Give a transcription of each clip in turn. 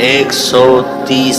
130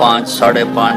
5.5,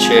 6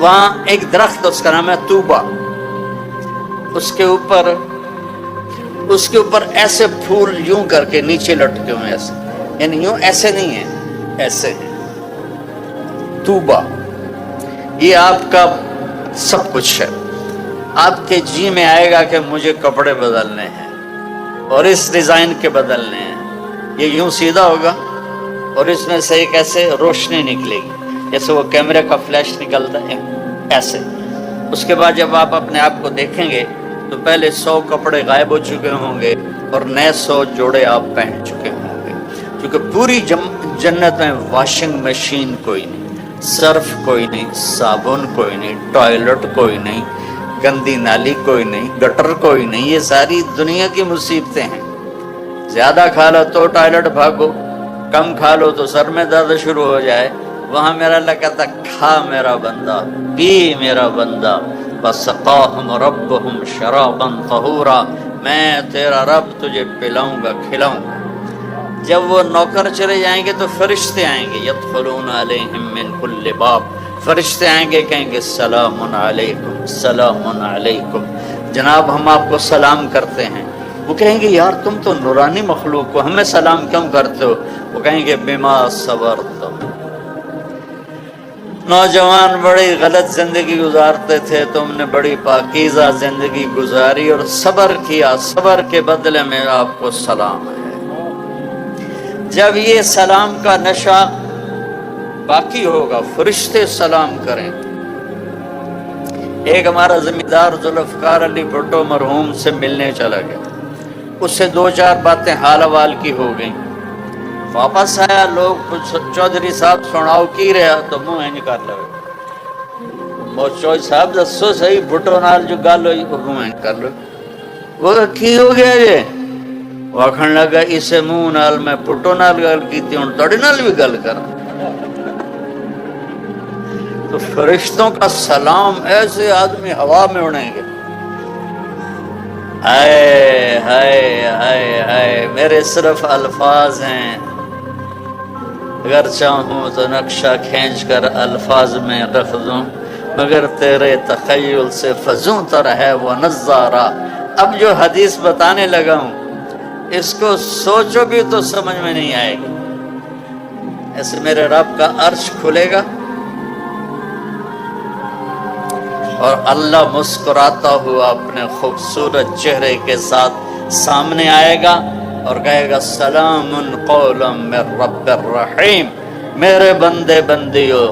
وہاں ایک درخت اس کا نام ہے توبہ، اس کے اوپر ایسے پھول یوں کر کے نیچے لٹکے ہوئے، ایسے یعنی یوں ایسے نہیں ہیں، ایسے ہیں۔ توبہ یہ آپ کا سب کچھ ہے۔ آپ کے جی میں آئے گا کہ مجھے کپڑے بدلنے ہیں اور اس ڈیزائن کے بدلنے ہیں، یہ یوں سیدھا ہوگا اور اس میں سے ایک ایسے روشنی نکلے گی جیسے وہ کیمرے کا فلیش نکلتا ہے ایسے۔ اس کے بعد جب آپ اپنے آپ کو دیکھیں گے تو پہلے 100 کپڑے غائب ہو چکے ہوں گے اور نئے 100 جوڑے آپ پہن چکے ہوں گے، کیونکہ پوری جنت میں واشنگ مشین کوئی نہیں، صرف کوئی نہیں، صابن کوئی نہیں، ٹوائلٹ کوئی نہیں، گندی نالی کوئی نہیں، گٹر کوئی نہیں۔ یہ ساری دنیا کی مصیبتیں ہیں۔ زیادہ کھا لو تو ٹوائلٹ بھاگو، کم کھا لو تو سر میں درد شروع ہو جائے۔ وہاں میرا اللہ کہتا کھا میرا بندہ، پی میرا بندہ، وَسَقَاهُمْ رَبُّهُمْ شَرَابًا طَهُورًا، میں تیرا رب تجھے پلاؤں گا، کھلاؤں گا۔ جب وہ نوکر چلے جائیں گے تو فرشتے آئیں گے، يَدْخُلُونَ عَلَيْهِمْ مِنْ كُلِّ بَابٍ، فرشتے آئیں گے، کہیں گے سلام علیکم، سلام علیکم، جناب ہم آپ کو سلام کرتے ہیں۔ وہ کہیں گے یار تم تو نورانی مخلوق ہو، ہمیں سلام کیوں کرتے ہو؟ وہ کہیں گے بما صبرتم، نوجوان بڑی غلط زندگی گزارتے تھے، تم نے بڑی پاکیزہ زندگی گزاری اور صبر کیا، صبر کے بدلے میں آپ کو سلام ہے۔ جب یہ سلام کا نشہ باقی ہوگا، فرشتے سلام کریں۔ ایک ہمارا زمیندار ذوالفقار علی بھٹو مرحوم سے ملنے چلا گیا، اس سے 2-4 باتیں حال حوال کی ہو گئیں، واپس آیا، لوگ چودھری صاحب سناؤ کی رہا تو منہ انج کر لو، وہ چودھری صاحب دسو صحیح بھٹو نال جو گل ہوئی، وہ منہ انج کر لو۔ وہ کی ہو گیا یہ؟ وہ آکھن لگا اسے منہ نال میں بھٹو نال گل کیتی، ہوں تھوڑے نال بھی گل کراں۔ تو فرشتوں کا سلام ایسے آدمی ہوا میں اڑیں گے، ہائے ہائے ہائے ہائے، میرے صرف الفاظ ہیں، اگر چاہوں تو نقشہ کھینچ کر الفاظ میں رکھ دوں، مگر تیرے تخیل سے فزوں تر ہے وہ نظارہ۔ اب جو حدیث بتانے لگا ہوں اس کو سوچو بھی تو سمجھ میں نہیں آئے گی۔ ایسے میرے رب کا عرش کھلے گا اور اللہ مسکراتا ہوا اپنے خوبصورت چہرے کے ساتھ سامنے آئے گا اور کہے گا سلام قولا من رب الرحیم، میرے بندے بندیو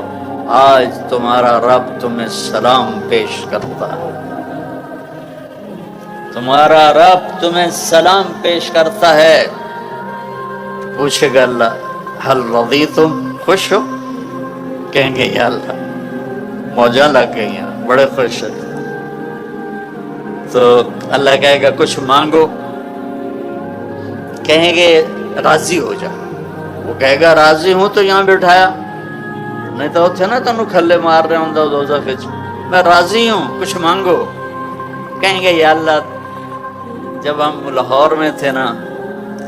آج تمہارا رب تمہیں سلام پیش کرتا ہے، تمہارا رب تمہیں سلام پیش کرتا ہے۔ پوچھے گا اللہ حل رضیتم، خوش ہو؟ کہیں گے یا اللہ موجاں لگ گئی ہیں، بڑے خوش ہیں۔ تو اللہ کہے گا کچھ مانگو، کہیں گے راضی ہو جا، وہ کہے گا راضی ہوں تو یہاں بٹھایا، نہیں تو تھے نا تنوں کھلے مار رہے ہوں دوزخ وچ، میں راضی ہوں کچھ مانگو۔ کہیں گے یا اللہ جب ہم لاہور میں تھے نا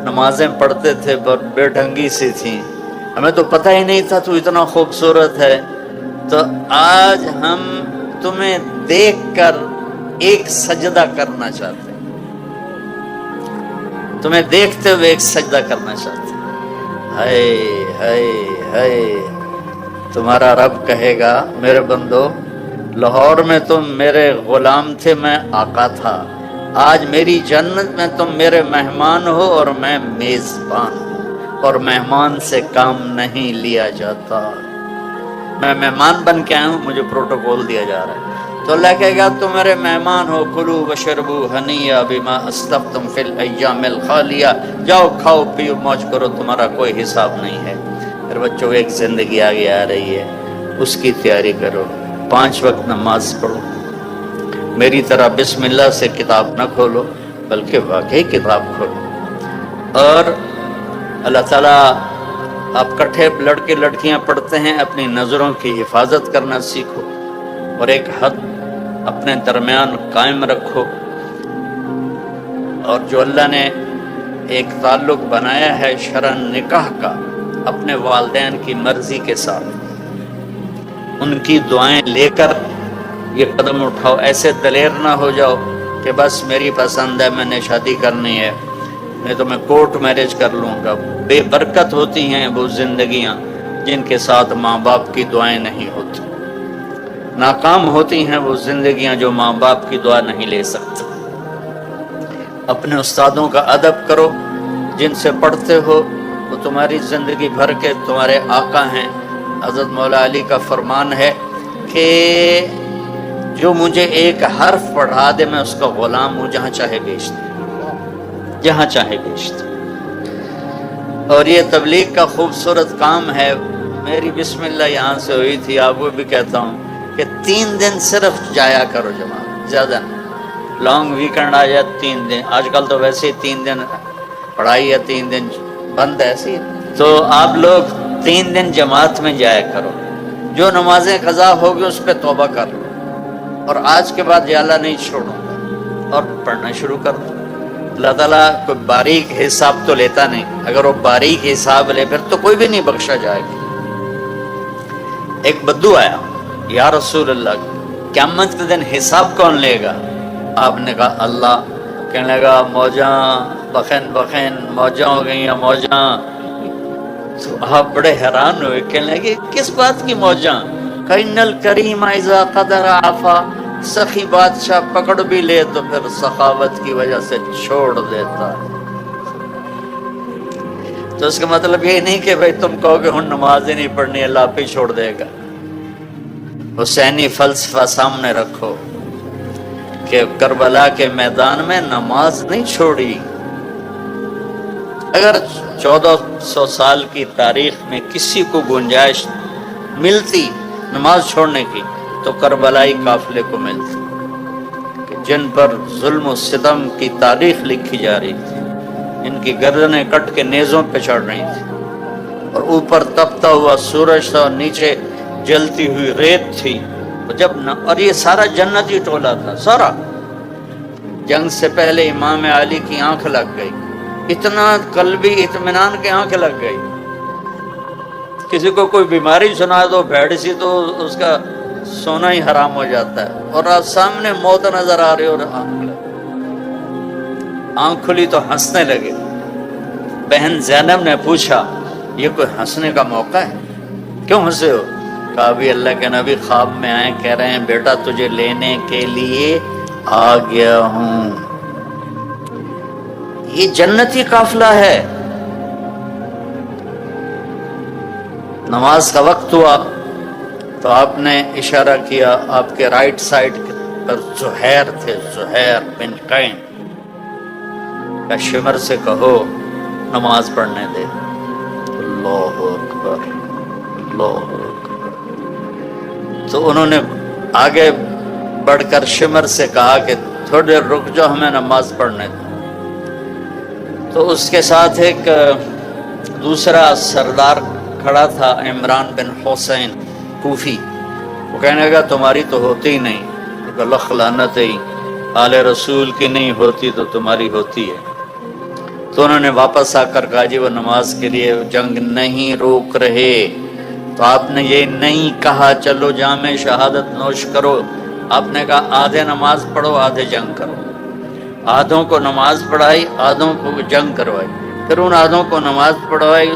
نمازیں پڑھتے تھے پر بے ڈھنگی سی تھیں، ہمیں تو پتہ ہی نہیں تھا تو اتنا خوبصورت ہے، تو آج ہم تمہیں دیکھ کر ایک سجدہ کرنا چاہتے ہیں، تمہیں دیکھتے ہوئے ایک سجدہ کرنا چاہتے ہیں۔ ہائے ہائے ہائے، تمہارا رب کہے گا میرے بندو لاہور میں تم میرے غلام تھے، میں آقا تھا، آج میری جنت میں تم میرے مہمان ہو اور میں میزبان ہوں، اور مہمان سے کام نہیں لیا جاتا، میں مہمان بن کے آیا ہوں، مجھے پروٹوکول دیا جا رہا ہے۔ تو اللہ کہے گا تم میرے مہمان ہو، کلوا واشربوا ہنیئا بما اسلفتم فی الایام الخالیہ، جاؤ کھاؤ پیو موج کرو، تمہارا کوئی حساب نہیں ہے۔ پھر بچوں ایک زندگی آگے آ رہی ہے، اس کی تیاری کرو، 5 وقت نماز پڑھو، میری طرح بسم اللہ سے کتاب نہ کھولو بلکہ واقعی کتاب کھولو، اور اللہ تعالیٰ آپ کٹھے لڑکے لڑکیاں پڑھتے ہیں، اپنی نظروں کی حفاظت کرنا سیکھو اور ایک حد اپنے درمیان قائم رکھو، اور جو اللہ نے ایک تعلق بنایا ہے شرعاً نکاح کا اپنے والدین کی مرضی کے ساتھ، ان کی دعائیں لے کر یہ قدم اٹھاؤ. ایسے دلیر نہ ہو جاؤ کہ بس میری پسند ہے، میں نے شادی کرنی ہے، نہیں تو میں کورٹ میرج کر لوں گا. بے برکت ہوتی ہیں وہ زندگیاں جن کے ساتھ ماں باپ کی دعائیں نہیں ہوتی. ناکام ہوتی ہیں وہ زندگیاں جو ماں باپ کی دعا نہیں لے سکتی. اپنے استادوں کا ادب کرو، جن سے پڑھتے ہو وہ تمہاری زندگی بھر کے تمہارے آقا ہیں. حضرت مولا علی کا فرمان ہے کہ جو مجھے ایک حرف پڑھا دے میں اس کا غلام ہوں، جہاں چاہے بیچ دے، جہاں چاہے بیچ دے. اور یہ تبلیغ کا خوبصورت کام ہے. میری بسم اللہ یہاں سے ہوئی تھی، آپ کو بھی کہتا ہوں کہ 3 دن صرف جایا کرو جماعت، زیادہ نہیں. لانگ ویکنڈ آ جائے 3 دن، آج کل تو ویسے ہی 3 دن پڑھائی ہے، 3 دن بند ہے ایسی. تو آپ لوگ 3 دن جماعت میں جایا کرو. جو نمازیں قضا ہوگی اس پہ توبہ کر لو، اور آج کے بعد یا اللہ نہیں چھوڑوں گا، اور پڑھنا شروع کر دو. اللہ تعالیٰ کوئی باریک حساب تو لیتا نہیں. اگر وہ باریک حساب لے پھر تو کوئی بھی نہیں بخشا جائے گا. ایک بدو آیا، یا رسول اللہ قیامت کے دن حساب کون لے گا؟ آپ نے کہا اللہ. کہنے لگا موجاں بخین بخین موجاں ہو گئی ہیں موجاں. تو آپ بڑے حیران ہوئے، کہنے لگے کس بات کی موجاں؟ کَإِنَّ الْكَرِيمَ إِذَا قَدَرَ عَفَا. سخی بادشاہ پکڑ بھی لے تو پھر سخاوت کی وجہ سے چھوڑ دیتا. تو اس کا مطلب یہ نہیں کہ بھئی تم کہو کہ ہن نماز ہی نہیں پڑھنی، اللہ آپ ہی چھوڑ دے گا. حسینی فلسفہ سامنے رکھو کہ کربلا کے میدان میں نماز نہیں چھوڑی. اگر 1400 سال کی تاریخ میں کسی کو گنجائش ملتی نماز چھوڑنے کی تو کربلائی قافلے کو ملتی، کہ جن پر ظلم و ستم کی تاریخ لکھی جا رہی تھی. ان کی گردنیں کٹ کے نیزوں پہ چڑھ رہی تھی، اور اوپر تپتا ہوا سورج تھا اور نیچے جلتی ہوئی ریت تھی. اور یہ سارا جنتی ٹولہ تھا سارا. جنگ سے پہلے امام علی کی آنکھ لگ گئی، اتنا قلبی اطمینان کی آنکھ لگ گئی. کسی کو کوئی بیماری سنا دو بھیڑ سی تو اس کا سونا ہی حرام ہو جاتا ہے، اور آج سامنے موت نظر آ رہی اور آنکھ کھلی تو ہنسنے لگے. بہن زینب نے پوچھا یہ کوئی ہنسنے کا موقع ہے، کیوں ہنسے ہو؟ کہا بھی اللہ کے نبی خواب میں آئے، کہہ رہے ہیں بیٹا تجھے لینے کے لیے آ گیا ہوں. یہ جنتی قافلہ ہے. نماز کا وقت ہوا تو آپ نے اشارہ کیا، آپ کے رائٹ سائڈ پر زہیر تھے، زہیر بن قین. کہ شمر سے کہو نماز پڑھنے دے. اللہ اکبر اللہ اکبر. تو انہوں نے آگے بڑھ کر شمر سے کہا کہ تھوڑی دیر رک جاؤ، ہمیں نماز پڑھنے دو. تو اس کے ساتھ ایک دوسرا سردار کھڑا تھا، عمران بن حسین کوفی. وہ کہنے لگا تمہاری تو ہوتی ہی نہیں. لخ لعنت ہی، آل رسول کی نہیں ہوتی تو تمہاری ہوتی ہے. تو انہوں نے واپس آ کر کہا جی وہ نماز کے لیے جنگ نہیں روک رہے. تو آپ نے یہ نہیں کہا چلو جام شہادت نوش کرو. آپ نے کہا آدھے نماز پڑھو آدھے جنگ کرو. آدھوں کو نماز پڑھائی، آدھوں کو جنگ کروائی. پھر ان آدھوں کو نماز پڑھوائی،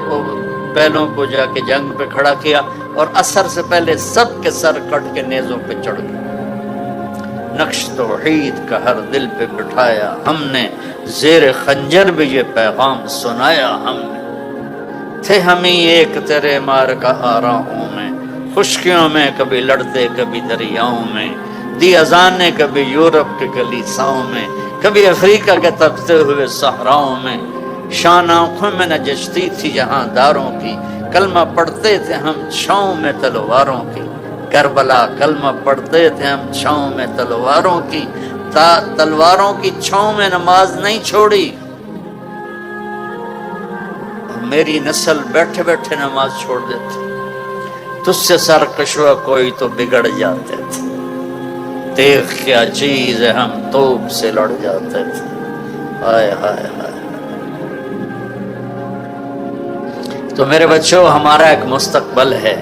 پہلوں کو جا کے جنگ پہ کھڑا کیا، اور عصر سے پہلے سب کے سر کٹ کے نیزوں پہ چڑھ گئے. نقش توحید کا ہر دل پہ بٹھایا ہم نے، زیر خنجر بھی یہ پیغام سنایا ہم نے. تھے ہمیں ایک تیرے مار کا آراؤں میں، خشکیوں میں کبھی لڑتے کبھی دریاؤں میں. دی اذانیں کبھی یورپ کے کلیساؤں میں، کبھی افریقہ کے تپتے ہوئے صحراؤں میں. شان آنکھوں میں نہ جچتی تھی جہاں داروں کی، کلمہ پڑھتے تھے ہم چھاؤں میں تلواروں کی. کربلا کلمہ پڑھتے تھے ہم چھاؤں میں تلواروں کی. تلواروں کی چھاؤں میں نماز نہیں چھوڑی. میری نسل بیٹھے بیٹھے نماز چھوڑ دیتی. تجھ سے سرکشوا کوئی تو بگڑ جاتے تھے. دیکھ کیا چیز ہے ہم توپ سے لڑ جاتے تھے. ہائے ہائے ہائے. تو میرے بچوں ہمارا ایک مستقبل ہے.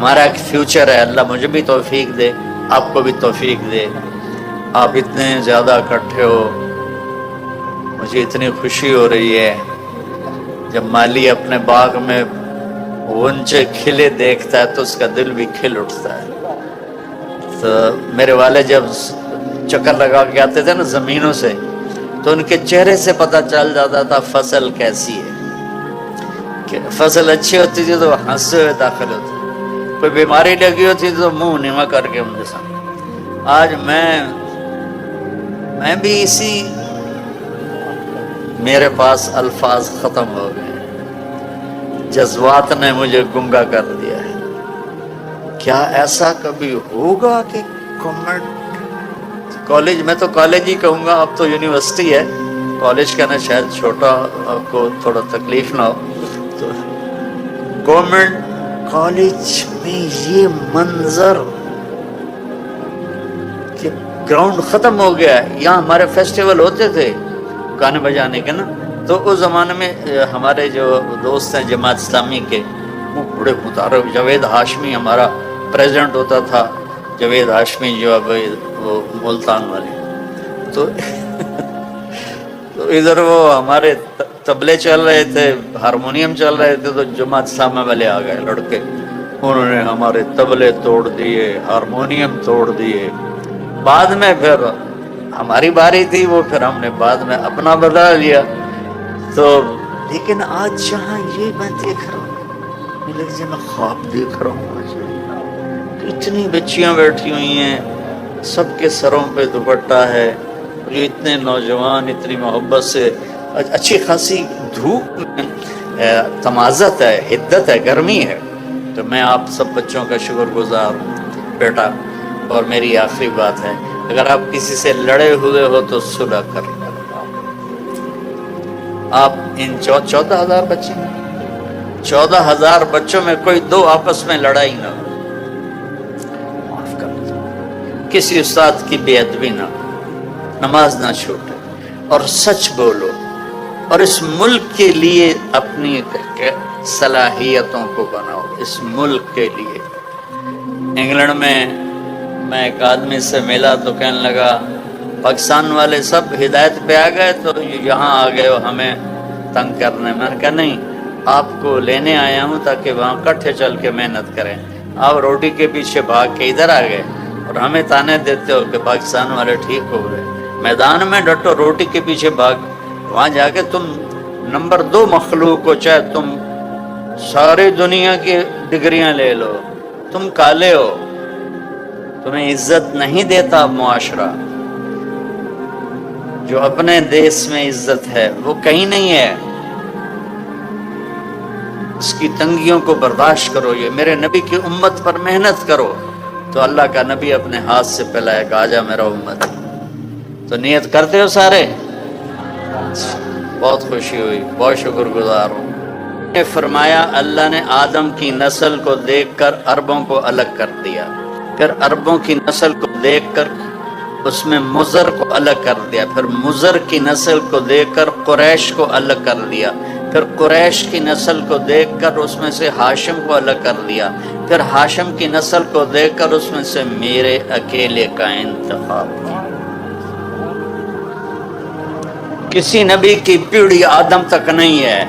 ہمارا ایک فیوچر ہے، اللہ مجھے بھی توفیق دے، آپ کو بھی توفیق دے۔ آپ اتنے زیادہ اکٹھے ہو، مجھے اتنی خوشی ہو رہی ہے جب مالی اپنے باغ میں غنچے کھلے دیکھتا ہے تو اس کا دل بھی کھل اٹھتا ہے۔ تو میرے والد جب چکر لگا کے آتے تھے نا زمینوں سے، تو ان کے چہرے سے پتہ چل جاتا تھا فصل کیسی ہے، کہ فصل اچھی ہوتی تھی تو ہنستے ہوئے داخل ہوتے، کوئی بیماری لگی ہوتی تو منہ نیوا کر کے ان کے سامنے۔ آج میں بھی اسی، میرے پاس الفاظ ختم ہو گئے، جذبات نے مجھے گنگا کر دیا ہے۔ کیا ایسا کبھی ہوگا کہ گورنمنٹ کالج، میں تو کالج ہی کہوں گا، اب تو یونیورسٹی ہے، کالج کہنا شاید چھوٹا کو تھوڑا تکلیف نہ ہو، تو گورنمنٹ کالج میں یہ منظر کہ گراؤنڈ ختم ہو گیا ہے۔ یہاں ہمارے فیسٹیول ہوتے تھے گانے بجانے کے نا، تو اس زمانے میں ہمارے جو دوست ہیں جماعت اسلامی کے، وہ بڑے متعارف، جاوید ہاشمی ہمارا پریزیڈنٹ ہوتا تھا، جاوید ہاشمی جو اب وہ ملتان والے، تو ادھر وہ ہمارے طبلے چل رہے تھے، ہارمونیم چل رہے تھے، تو جماعت اسلامی والے آ گئے لڑکے، انہوں نے ہمارے طبلے توڑ دیے، ہارمونیم توڑ دیے۔ بعد میں پھر ہماری باری تھی، وہ پھر ہم نے بعد میں اپنا بدلا لیا۔ تو لیکن آج جہاں یہ میں دیکھ رہا ہوں، مجھے لگتا ہے میں خواب دیکھ رہا ہوں، آج اتنی بچیاں بیٹھی ہوئی ہیں، سب کے سروں پہ دوپٹہ ہے، یہ اتنے نوجوان اتنی محبت سے، اچھی خاصی دھوپ میں تمازت ہے، حدت ہے، گرمی ہے۔ تو میں آپ سب بچوں کا شکر گزار ہوں بیٹا، اور میری آخری بات ہے، اگر آپ کسی سے لڑے ہوئے ہو تو صلح کر لیں۔ آپ ان 14,000 بچے، 14,000 بچوں میں کوئی 2 آپس میں لڑائی نہ ہو، معاف کر دو، کسی استاد کی بے ادبی نہ ہو، نماز نہ چھوٹے، اور سچ بولو، اور اس ملک کے لیے اپنی صلاحیتوں کو بناؤ، اس ملک کے لیے۔ انگلینڈ میں ایک آدمی سے ملا تو کہنے لگا پاکستان والے سب ہدایت پہ آ گئے تو یہاں آ گئے ہو ہمیں تنگ کرنے۔ میں نے کہا نہیں، آپ کو لینے آیا ہوں تاکہ وہاں کٹھے چل کے محنت کریں، آپ روٹی کے پیچھے بھاگ کے ادھر آ گئے اور ہمیں تانے دیتے ہو کہ پاکستان والے ٹھیک ہو گئے۔ میدان میں ڈٹو، روٹی کے پیچھے بھاگ، وہاں جا کے تم نمبر 2 مخلوق ہو، چاہے تم ساری دنیا کی ڈگریاں لے لو، تم کالے ہو، تمہیں عزت نہیں دیتا معاشرہ۔ جو اپنے دیش میں عزت ہے وہ کہیں نہیں ہے، اس کی تنگیوں کو برداشت کرو، یہ میرے نبی کی امت پر محنت کرو، تو اللہ کا نبی اپنے ہاتھ سے پلائے گا، آجا میرا امت۔ تو نیت کرتے ہو سارے؟ بہت خوشی ہوئی، بہت شکر گزار ہوں۔ نے فرمایا اللہ نے آدم کی نسل کو دیکھ کر عربوں کو الگ کر دیا، پھر عربوں کی نسل کو دیکھ کر اس میں مضر کو الگ کر دیا، پھر مضر کی نسل کو دیکھ کر قریش کو الگ کر دیا، پھر قریش کی نسل کو دیکھ کر اس میں سے ہاشم کو الگ کر دیا، پھر ہاشم کی نسل کو دیکھ کر اس میں سے میرے اکیلے کا انتخاب کیا۔ کسی نبی کی پیڑھی آدم تک نہیں ہے،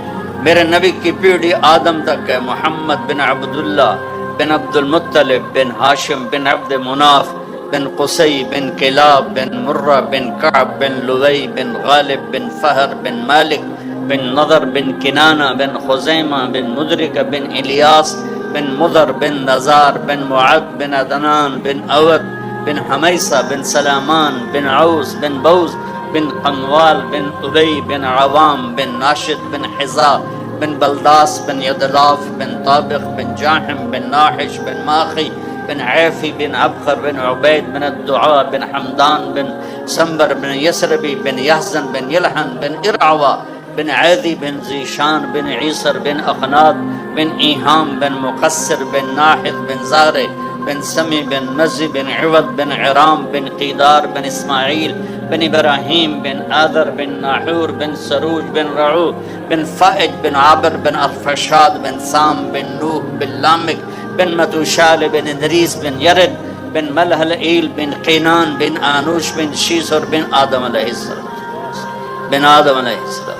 میرے نبی کی پیڑھی آدم تک ہے۔ محمد بن عبداللہ بن عبد المطلب بن ہاشم بن عبد مناف بن قصی بن کلاب بن مرہ بن کعب بن لوی بن غالب بن فہر بن مالک بن نضر بن کنانہ بن خزیمہ بن مدرک بن الیاس بن مضر بن نزار بن معد بن عدنان بن اود بن حمیسہ بن سلامان بن عوس بن بوز بن قنوال بن ابی بن عوام بن ناشد بن حزا بن بلداس بن یدلاف بن طابق بن جاحم بن ناحش بن ماخی بن عیفی بن عبخر بن عبید بن الدعاء بن حمدان بن سنبر بن یسربی بن یحزن بن یلحن بن ارعوا بن عیدی بن زیشان بن عیسر بن اخناد بن ایہام بن مقصر بن ناحد بن زارے بن سمی بن مزی بن عوض بن عرام بن قیدار بن اسماعیل بن ابراہیم بن آذر بن ناحور بن سروج بن رعو بن فائج بن عابر بن ارفشاد بن سام بن نوح بن لامک بن متوشال بن ادریس بن یرد بن ملحلئیل بن قینان بن آنوش بن شیس اور بن آدم علیہ السلام، بن آدم علیہ السلام۔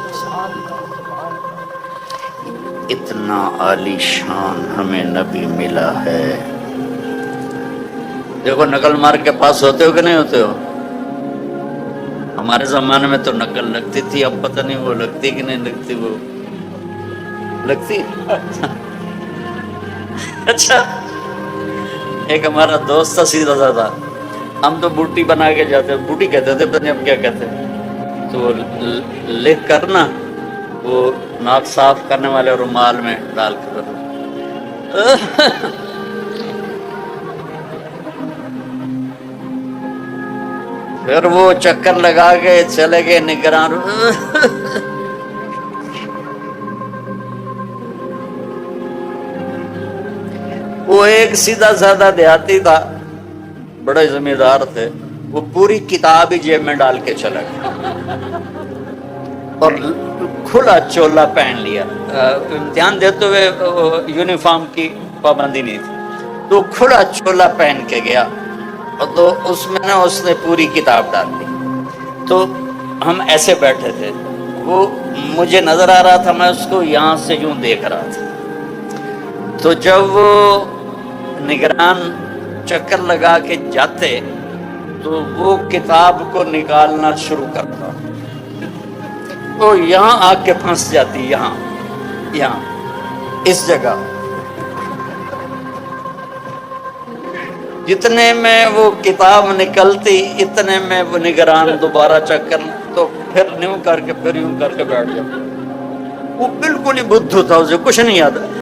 اتنا عالی شان ہمیں نبی ملا ہے۔ دیکھو نقل مار کے پاس ہوتے ہو کہ نہیں ہوتے ہو؟ ہمارے زمانے میں تو نقل لگتی تھی، اب پتہ نہیں وہ لگتی کہ نہیں لگتی، وہ لگتی۔ اچھا ایک ہمارا دوست تھا سیدھا سادہ، ہم تو بوٹی بنا کے جاتے، بوٹی کہتے تھے، پتہ نہیں اب کیا کہتے ہیں، تو لکھ کر نا وہ ناک صاف کرنے والے رومال میں ڈال کر پھر وہ چکر لگا کے چلے گئے نگران۔ وہ ایک سیدھا سادہ دیہاتی تھا، بڑے زمیندار تھے، وہ پوری کتاب ہی جیب میں ڈال کے چلا گیا اور کھلا چولا پہن لیا۔ امتحان دیتے ہوئے یونیفارم کی پابندی نہیں تھی، تو کھلا چولا پہن کے گیا، تو اس میں نا اس نے پوری کتاب ڈال دی۔ تو ہم ایسے بیٹھے تھے، وہ مجھے نظر آ رہا تھا، میں اس کو یہاں سے یوں دیکھ رہا تھا۔ تو جب وہ نگران چکر لگا کے جاتے تو وہ کتاب کو نکالنا شروع کرتا، وہ یہاں آ کے پھنس جاتی، یہاں اس جگہ۔ جتنے میں وہ کتاب نکلتی اتنے میں وہ نگران دوبارہ چکر، تو پھر یوں کر کے پھر یوں کر کے بیٹھ جاتا۔ وہ بالکل ہی بدھو تھا، اسے کچھ نہیں یاد ہے۔